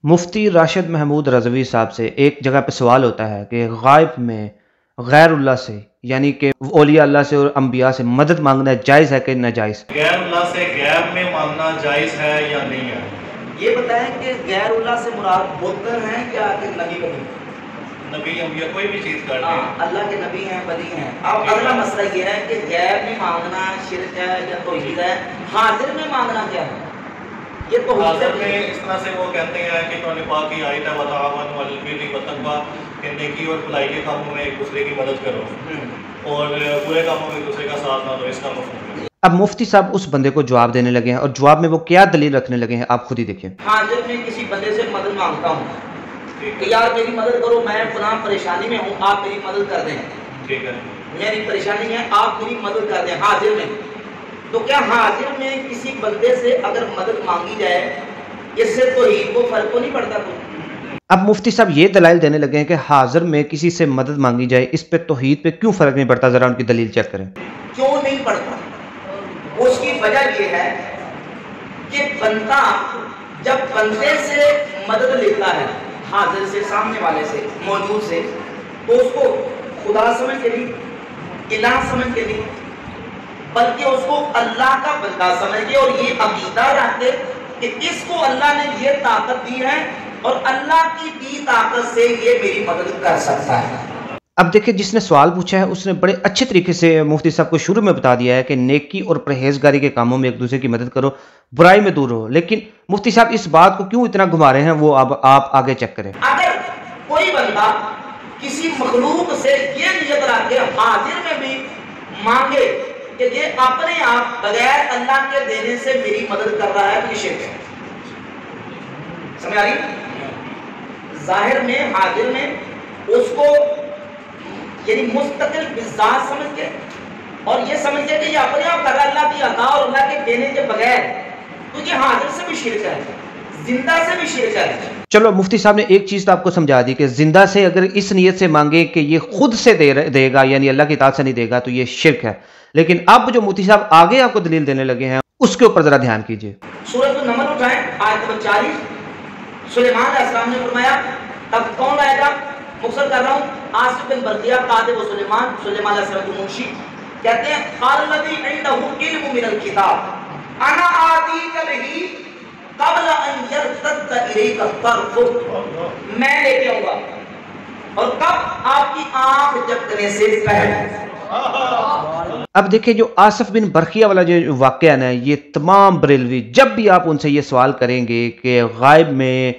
مفتی راشد محمود رضوی صاحب سے ایک جگہ پہ سوال ہوتا ہے کہ غائب میں غیر اللہ سے یعنی کہ اولیاء اللہ سے اور انبیاء سے مدد مانگنا جائز ہے کہ ناجائز؟ غیر اللہ سے غیب میں مانگنا جائز ہے یا نہیں ہے؟ یہ بتائیں کہ غیر اللہ سے مراد بت ہیں یا کہ نبی بنی؟ نبی انبیاء کوئی بھی چیز کر دیں، اللہ کے نبی ہیں، بلی ہیں۔ اب اگلا مسئلہ یہ ہے کہ غیب میں مانگنا شرک ہے یا توحید ہے؟ حاضر میں مانگنا کیا ہے؟ یہ تو حاضر میں اس طرح سے وہ کہتے ہیں کہ قرآن پاک کی آیت ہے وَتَعَاوَنُوا عَلَى الْبِرِّ وَالتَّقْوَىٰ کہ نیکی اور بھلائی کے کاموں میں ایک دوسرے کی مدد کرو اور برے کاموں میں ایک دوسرے کا ساتھ نہ دو، اس کا مفہوم ہے۔ اب مفتی صاحب اس بندے کو جواب دینے لگے ہیں اور جواب میں وہ کیا دلیل رکھنے لگے ہیں آپ خود ہی دیکھیں۔ حاضر میں کسی بندے سے مدد مانگتا ہوں کہ یار میری مدد کرو، میں فلاں پریشانی میں ہوں، آپ میری مدد کر دیں۔ ٹھیک ہے، میری پریشانی ہے، آپ میری مدد کر دیں حاضر میں۔ تو کیا حاضر میں کسی بندے سے اگر مدد مانگی جائے اس سے توحید کو فرق تو نہیں پڑتا کوئی؟ اب مفتی صاحب یہ دلائل دینے لگے ہیں کہ حاضر میں کسی سے مدد مانگی جائے اس پہ توحید پہ کیوں فرق نہیں پڑتا، ذرا ان کی دلیل چیک کریں۔ کیوں نہیں پڑتا؟ اس کی وجہ یہ ہے کہ بندہ جب بندے سے مدد لیتا ہے، حاضر سے، سامنے والے سے، موجود سے، تو اس کو خدا سمجھ کے نہیں، الہ سمجھ کے نہیں، بلکہ اس کو اللہ کا بندہ سمجھ کے اور یہ عقیدہ رکھ کے کہ اس کو اللہ نے یہ طاقت دی ہے اور اللہ کی دی طاقت سے یہ میری مدد کر سکتا ہے۔ اب دیکھیں جس نے سوال پوچھا ہے اس نے بڑے اچھے طریقے سے مفتی صاحب کو شروع میں بتا دیا ہے کہ نیکی اور پرہیزگاری کے کاموں میں ایک دوسرے کی مدد کرو، برائی میں دور رہو، لیکن مفتی صاحب اس بات کو کیوں اتنا گھما رہے ہیں وہ اب آپ آگے چیک کریں۔ اگر کوئی بندہ کسی مخلوق سے یہ نیت رکھ کے حاضر میں بھی مانگے کہ یہ اپنے آپ بغیر اللہ کے دینے سے میری مدد کر رہا ہے تو یہ شرک ہے۔ سمجھ آ رہی؟ ظاہر میں حاضر میں اس کو یعنی مستقل بذات سمجھ کے اور یہ سمجھ کے کہ یہ اپنے آپ کر رہا ہے اللہ کی عطا اور اللہ کے دینے کے بغیر، تو یہ حاضر سے بھی شرک ہے، زندہ سے بھی شرک ہے۔ چلو مفتی صاحب نے ایک چیز تو آپ کو سمجھا دی کہ زندہ سے اگر اس نیت سے مانگے کہ یہ خود سے دے گا یعنی اللہ کی اطاعت سے نہیں دے گا تو یہ شرک ہے، لیکن اب جو مفتی صاحب آگے آپ کو دلیل دینے لگے ہیں اس کے اوپر ذرا دھیان کیجئے۔ سورۃ النمل اٹھائیں آیت نمبر 40۔ سلیمان علیہ السلام نے فرمایا، تب کون آئے گا؟ مختصر کر رہا ہوں، آصف بن برقیہ کاتب و سلیمان علیہ السلام کے منشی کہتے ہیں قال الذی عنده علم من الکتاب انا آتیک بہ قبل ان یرتد الیک طرفک، میں لے کے آؤں گا اور کب؟ آپ کی آنکھ جھپکنے سے پہلے۔ اب دیکھیں جو آصف بن برقیہ والا جو واقعہ ہے یہ تمام بریلوی جب بھی آپ ان سے یہ سوال کریں گے کہ غائب میں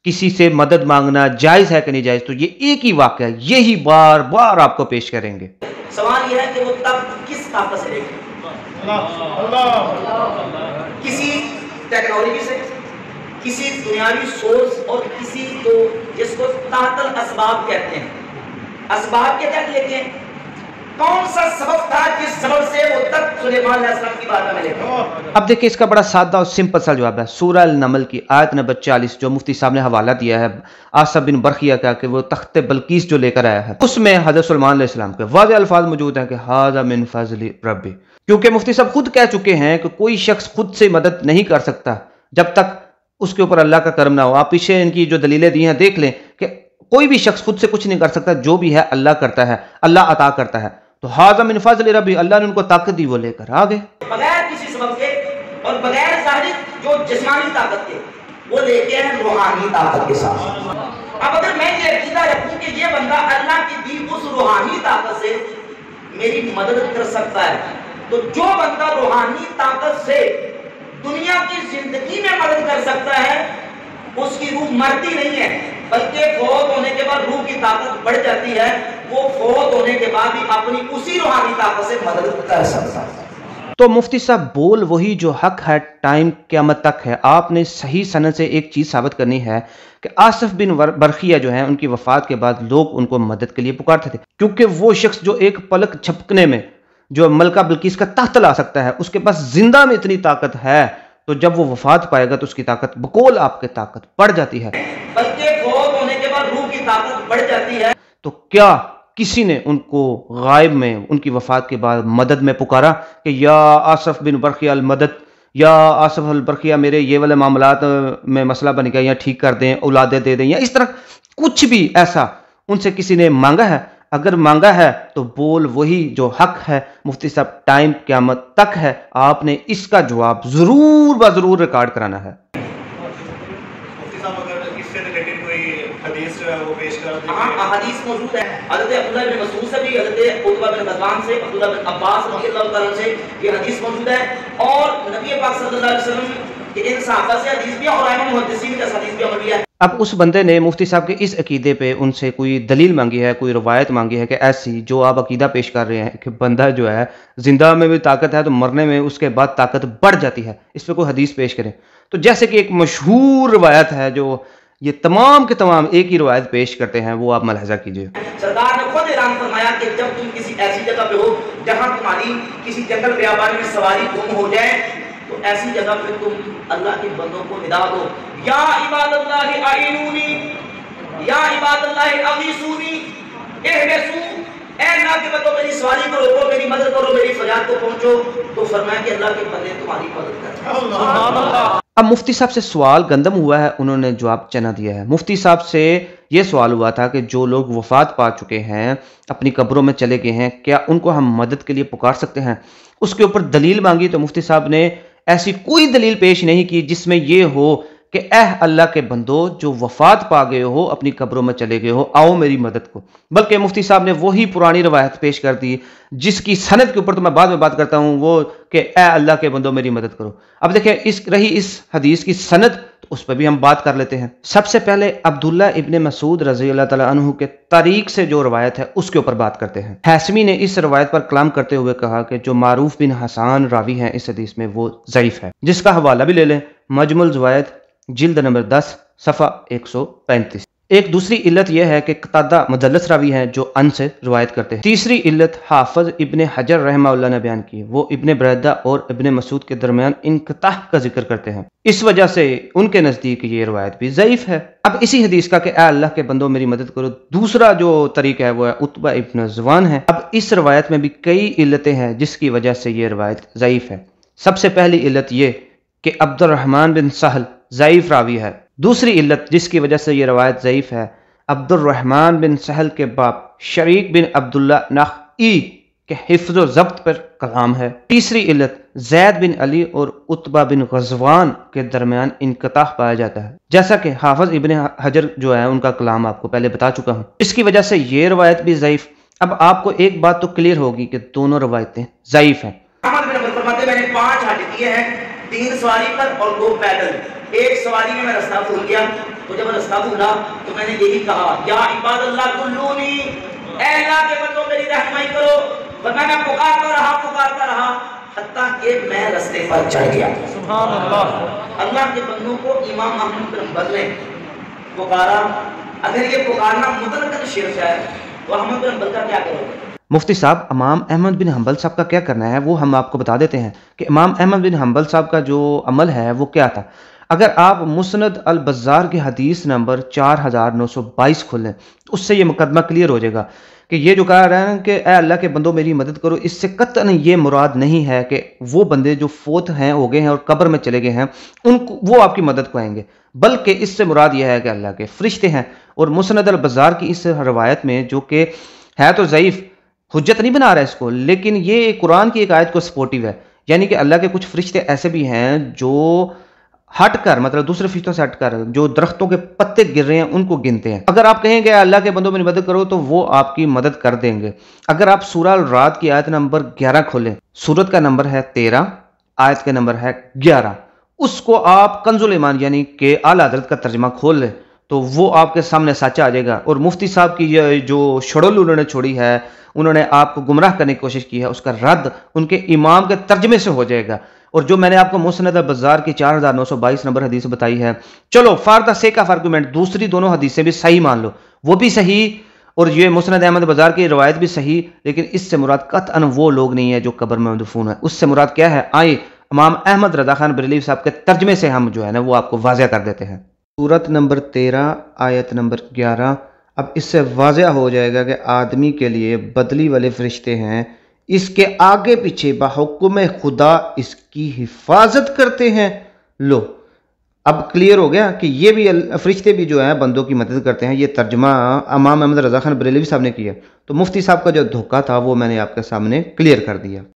کسی سے مدد مانگنا جائز ہے کہ نہیں جائز تو یہ ایک ہی واقعہ یہی بار بار آپ کو پیش کریں گے۔ سوال یہ ہے کہ وہ تب کس طاقت سے لے گے؟ کسی ٹیکنالوجی سے، کسی دنیاوی سورس اور کسی جو جس کو تحت الاسباب کہتے ہیں، اسباب کے تحت لیتے ہیں۔ کون سا سبب تھا جس سبب سے وہ تک سلیمان علیہ السلام کی بات میں لے گئے؟ اب دیکھیں اس کا بڑا سادہ اور سمپل سا جواب ہے، سورہ النمل کی آیت نمبر 40 جو مفتی صاحب نے حوالہ دیا ہے آصف بن برقیہ کا کہ وہ تخت بلقیس جو لے کر آیا ہے، اس میں حضرت سلیمان علیہ السلام کے واضح الفاظ موجود ہیں کہ ھذا من فضل ربی، کیونکہ مفتی صاحب خود کہہ چکے ہیں کہ کوئی شخص خود سے مدد نہیں کر سکتا جب تک اس کے اوپر اللہ کا کرم نہ ہو۔ آپ پیچھے ان کی جو دلیلیں دی ہیں دیکھ لیں کہ کوئی بھی شخص خود سے کچھ نہیں کر سکتا، جو بھی ہے اللہ کرتا ہے، اللہ عطا کرتا ہے، تو ھذا من فضل ربی، اللہ نے ان کو طاقت دی وہ لے کر آ گئے بغیر کسی سبب کے اور بغیر ظاہری جو جسمانی طاقت کے، وہ لے کے ہیں روحانی طاقت کے ساتھ۔ اب اگر میں یہ عقیدہ رکھوں کہ یہ بندہ اللہ کی دی اس روحانی طاقت سے میری مدد کر سکتا ہے، تو جو بندہ روحانی طاقت سے دنیا کی زندگی میں مدد کر سکتا ہے اس کی روح مرتی نہیں ہے بلکہ فوت ہونے کے بعد روح کی طاقت بڑھ جاتی ہے، وہ فوت ہونے کے بعد بھی اپنی اسی روحانی طاقت سے مدد کر سکتا ہے۔ تو مفتی صاحب بول وہی جو حق ہے، ٹائم قیامت تک ہے۔ آپ نے صحیح سند سے ایک چیز ثابت کرنی ہے کہ آصف بن برقیہ جو ہیں ان کی وفات کے بعد لوگ ان کو مدد کے لیے پکارتے تھے، کیونکہ وہ شخص جو ایک پلک جھپکنے میں جو ملکہ بلقیس کا تخت لا سکتا ہے اس کے پاس زندہ میں اتنی طاقت ہے، تو جب وہ وفات پائے گا تو اس کی طاقت بقول آپ کی طاقت بڑھ جاتی ہے، بلکہ فوت ہونے کے بعد روح کی طاقت بڑھ جاتی ہے۔ تو کیا کسی نے ان کو غائب میں ان کی وفات کے بعد مدد میں پکارا کہ یا آصف بن برقیہ المدد، یا آصف البرقیہ میرے یہ والے معاملات میں مسئلہ بن گیا، یا ٹھیک کر دیں، اولادیں دے دیں، یا اس طرح کچھ بھی ایسا ان سے کسی نے مانگا ہے؟ اگر مانگا ہے تو بول وہی جو حق ہے مفتی صاحب، ٹائم قیامت تک ہے، آپ نے اس کا جواب ضرور بضرور ریکارڈ کرانا ہے۔ مفتی صاحب اگر اس سے ریلیٹڈ کوئی حدیث جو ہے وہ پیش کر دیں۔ ہاں حدیث موجود ہے، حضرت عبداللہ بن مسعود سے بھی، حضرت عتبہ بن غزوان سے، عبداللہ بن عباس رضی اللہ تعالیٰ سے یہ حدیث موجود ہے، اور نبی پاک صلی اللہ علیہ وسلم کے ان صحابہ سے حدیث بھی ہے، اور ائمہ محدثین کے حدیث بھی عملی ہے۔ اب اس بندے نے مفتی صاحب کے اس عقیدے پہ ان سے کوئی دلیل مانگی ہے، کوئی روایت مانگی ہے کہ ایسی جو آپ عقیدہ پیش کر رہے ہیں کہ بندہ جو ہے زندہ میں بھی طاقت ہے تو مرنے میں اس کے بعد طاقت بڑھ جاتی ہے، اس پہ کوئی حدیث پیش کریں۔ تو جیسے کہ ایک مشہور روایت ہے جو یہ تمام کے تمام ایک ہی روایت پیش کرتے ہیں، وہ آپ ملاحظہ کیجئے۔ سرکار نے خود اعلان فرمایا کہ جب تم کسی ایسی جگہ پہ ہو جہاں تمہاری کسی جنگل بیابان میں سواری گم ہو جائے تو ایسی جگہ پہ تم اللہ کے بندوں کو ندا دو، یا عباد اللہ اعینونی، یا عباد اللہ اغیثونی، احبسوا، اے اللہ کے بندوں میری سواری کو روکو، میری مدد کرو، میری فریاد کو پہنچو۔ تو فرمایا کہ اللہ کے بندے تمہاری مدد کرتے ہیں۔ سبحان اللہ۔ اب مفتی صاحب سے سوال گندم ہوا ہے، انہوں نے جواب چنا دیا ہے۔ مفتی صاحب سے یہ سوال ہوا تھا کہ جو لوگ وفات پا چکے ہیں، اپنی قبروں میں چلے گئے ہیں، کیا ان کو ہم مدد کے لیے پکار سکتے ہیں؟ اس کے اوپر دلیل مانگی تو مفتی صاحب نے ایسی کوئی دلیل پیش نہیں کی جس میں یہ ہو کہ اے اللہ کے بندو جو وفات پا گئے ہو، اپنی قبروں میں چلے گئے ہو، آؤ میری مدد کو، بلکہ مفتی صاحب نے وہی پرانی روایت پیش کر دی جس کی سند کے اوپر تو میں بعد میں بات کرتا ہوں، وہ کہ اے اللہ کے بندو میری مدد کرو۔ اب دیکھیں اس حدیث کی سند، تو اس پہ بھی ہم بات کر لیتے ہیں۔ سب سے پہلے عبداللہ ابن مسعود رضی اللہ تعالیٰ عنہ کے طریق سے جو روایت ہے اس کے اوپر بات کرتے ہیں۔ حاسمی نے اس روایت پر کلام کرتے ہوئے کہا کہ جو معروف بن حسان راوی ہیں اس حدیث میں وہ ضعیف ہے، جس کا حوالہ بھی لے لیں، مجمع الزوائد جلد نمبر 10 صفحہ 135۔ ایک دوسری علت یہ ہے کہ قتادہ مدلس راوی ہیں جو ان سے روایت کرتے ہیں۔ تیسری علت حافظ ابن حجر رحمہ اللہ نے بیان کی، وہ ابن بریدہ اور ابن مسعود کے درمیان انقطاع کا ذکر کرتے ہیں، اس وجہ سے ان کے نزدیک یہ روایت بھی ضعیف ہے۔ اب اسی حدیث کا کہ اے اللہ کے بندوں میری مدد کرو، دوسرا جو طریقہ ہے وہ ہے عتبہ ابن زوان ہے۔ اب اس روایت میں بھی کئی علتیں ہیں جس کی وجہ سے یہ روایت ضعیف ہے۔ سب سے پہلی علت یہ کہ عبد الرحمن بن سہل ضعیف راوی ہے۔ دوسری علت جس کی وجہ سے یہ روایت ضعیف ہے، عبد الرحمن بن سہل کے باپ شریک بن عبداللہ نخعی کے حفظ و ضبط پر کلام ہے۔ تیسری علت زید بن علی اور عتبہ بن غزوان کے درمیان انقطاع پایا جاتا ہے، جیسا کہ حافظ ابن حجر جو ہے ان کا کلام آپ کو پہلے بتا چکا ہوں۔ اس کی وجہ سے یہ روایت بھی ضعیف۔ اب آپ کو ایک بات تو کلیئر ہوگی کہ دونوں روایتیں ضعیف ہیں۔ احمد بن حنبل فرماتے میں نے 5 حج کیے ہیں، 3 سواری پر اور 2 پیدل۔ ایک سواری میں رستہ بھول گیا، تو جب رستہ بھولا تو میں نے یہی کہا یا عباد اللہ کلونی، اے اللہ کے بندوں میری رحمائی کرو، ورنہ میں پکارتا رہا حتیٰ کہ میں رستے پر چڑھ گیا۔ سبحان اللہ۔ اللہ کے بندوں کو امام احمد بن حنبل نے پکارا، اگر یہ پکارنا مطلقاً شرک ہے تو احمد بن حنبل کا کیا کرو گے؟ مفتی صاحب امام احمد بن حنبل صاحب کا کیا کرنا ہے وہ ہم آپ کو بتا دیتے ہیں کہ امام احمد بن حنبل صاحب کا جو عمل ہے وہ کیا تھا۔ اگر آپ مسند البزار کی حدیث نمبر 4922 کھولیں تو اس سے یہ مقدمہ کلیئر ہو جائے گا کہ یہ جو کہہ رہے ہیں کہ اے اللہ کے بندوں میری مدد کرو، اس سے قطعاً یہ مراد نہیں ہے کہ وہ بندے جو فوت ہیں ہو گئے ہیں اور قبر میں چلے گئے ہیں ان کو وہ آپ کی مدد کو آئیں گے، بلکہ اس سے مراد یہ ہے کہ اللہ کے فرشتے ہیں۔ اور مسند البزار کی اس روایت میں جو کہ ہے تو ضعیف، حجت نہیں بنا رہا اس کو، لیکن یہ قرآن کی ایک آیت کو سپورٹیو ہے، یعنی کہ اللہ کے کچھ فرشتے ایسے بھی ہیں جو ہٹ کر مطلب دوسرے فرشتوں سے ہٹ کر جو درختوں کے پتے گر رہے ہیں ان کو گنتے ہیں۔ اگر آپ کہیں گے اللہ کے بندوں میں مدد کرو تو وہ آپ کی مدد کر دیں گے۔ اگر آپ سورہ الرعد کی آیت نمبر 11 کھولیں، سورت کا نمبر ہے 13، آیت کا نمبر ہے 11، اس کو آپ کنز الایمان یعنی کہ اعلیٰ حضرت کا ترجمہ کھول لیں تو وہ آپ کے سامنے سچا آ جائے گا۔ اور مفتی صاحب کی یہ جو شڑل انہوں نے چھوڑی ہے، انہوں نے آپ کو گمراہ کرنے کی کوشش کی ہے، اس کا رد ان کے امام کے ترجمے سے ہو جائے گا۔ اور جو میں نے آپ کو مسند البزار کی 4922 نمبر حدیث بتائی ہے، چلو for the sake of argument دوسری دونوں حدیثیں بھی صحیح مان لو، وہ بھی صحیح، اور یہ مسند احمد بزار کی روایت بھی صحیح، لیکن اس سے مراد قطعاً وہ لوگ نہیں ہے جو قبر میں مدفون ہے۔ اس سے مراد کیا ہے؟ آئے امام احمد رضا خان بریلوی صاحب کے ترجمے سے ہم جو ہے نا وہ آپ کو واضح کر دیتے ہیں۔ سورت نمبر 13 آیت نمبر 11، اب اس سے واضح ہو جائے گا کہ آدمی کے لیے بدلی والے فرشتے ہیں، اس کے آگے پیچھے بحکم خدا اس کی حفاظت کرتے ہیں. لو اب کلیئر ہو گیا کہ یہ بھی فرشتے بھی جو ہیں بندوں کی مدد کرتے ہیں. یہ ترجمہ امام احمد رضا خان بریلوی صاحب نے کیا. تو مفتی صاحب کا جو دھوکہ تھا وہ میں نے آپ کے سامنے کلیئر کر دیا.